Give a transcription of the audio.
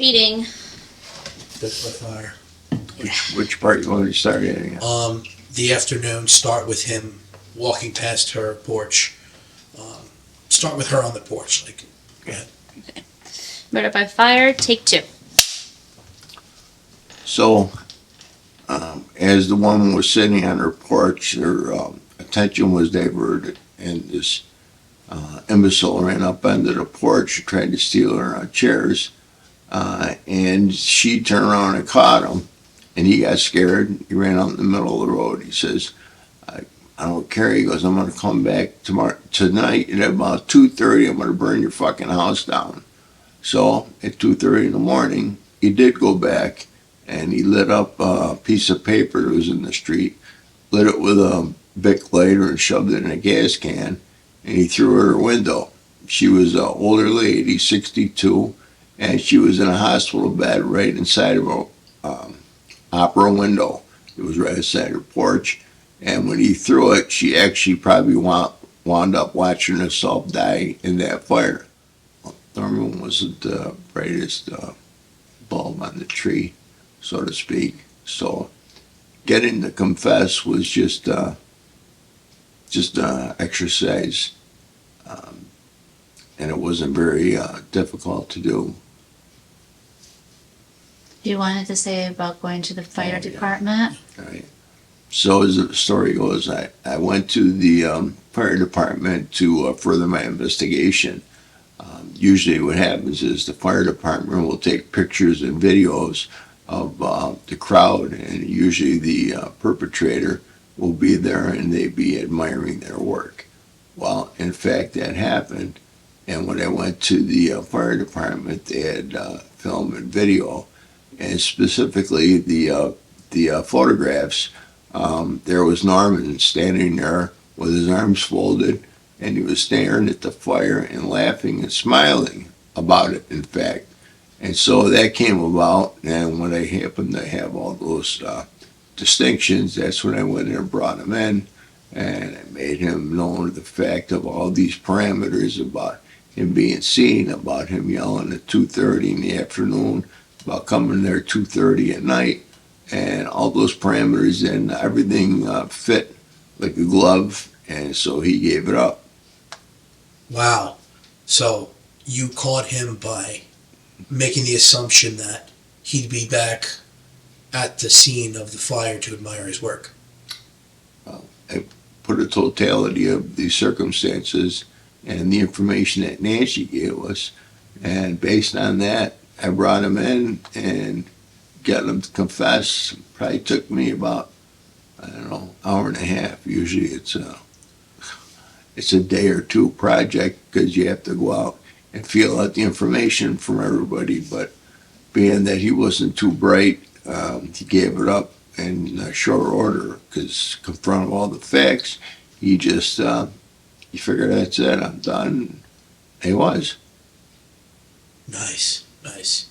Reading. Death by fire. Which part you want to start at again? The afternoon, start with him walking past her porch. Start with her on the porch. Like, go ahead. Murder by fire, take 2. So, as the woman was sitting on her porch, her attention was diverted, and this imbecile ran up onto the porch and tried to steal her chairs. And she turned around and caught him, and he got scared. He ran out in the middle of the road. He says, I don't care. He goes, I'm going to come back tonight at about 2:30. I'm going to burn your fucking house down. So at 2:30 in the morning, he did go back, and he lit up a piece of paper that was in the street, lit it with a Bic lighter and shoved it in a gas can, and he threw it out her window. She was an older lady, 62, and she was in a hospital bed right inside of a opera window. It was right outside her porch. And when he threw it, she actually probably wound up watching herself die in that fire. Thurman wasn't the brightest bulb on the tree, so to speak. So getting to confess was just exercise, and it wasn't very difficult to do. You wanted to say about going to the fire Yeah. department? Right. So as the story goes, I went to the fire department to further my investigation. Usually what happens is the fire department will take pictures and videos of the crowd, and usually the perpetrator will be there and they'd be admiring their work. Well, in fact, that happened, and when I went to the fire department, they had film and video, and specifically the photographs. There was Norman standing there with his arms folded, and he was staring at the fire and laughing and smiling about it, in fact. And so that came about, and when I happened to have all those distinctions, that's when I went in and brought him in, and I made him know the fact of all these parameters about him being seen, about him yelling at 2:30 in the afternoon, about coming there 2:30 at night, and all those parameters, and everything fit like a glove, and so he gave it up. Wow. So you caught him by making the assumption that he'd be back at the scene of the fire to admire his work. I put a totality of the circumstances and the information that Nancy gave us, and based on that, I brought him in and got him to confess. Probably took me about, I don't know, hour and a half. Usually it's a day or two project because you have to go out and feel out the information from everybody. But being that he wasn't too bright, he gave it up in short order because confronting all the facts, he just he figured, that's it, I'm done. He was. Nice, nice.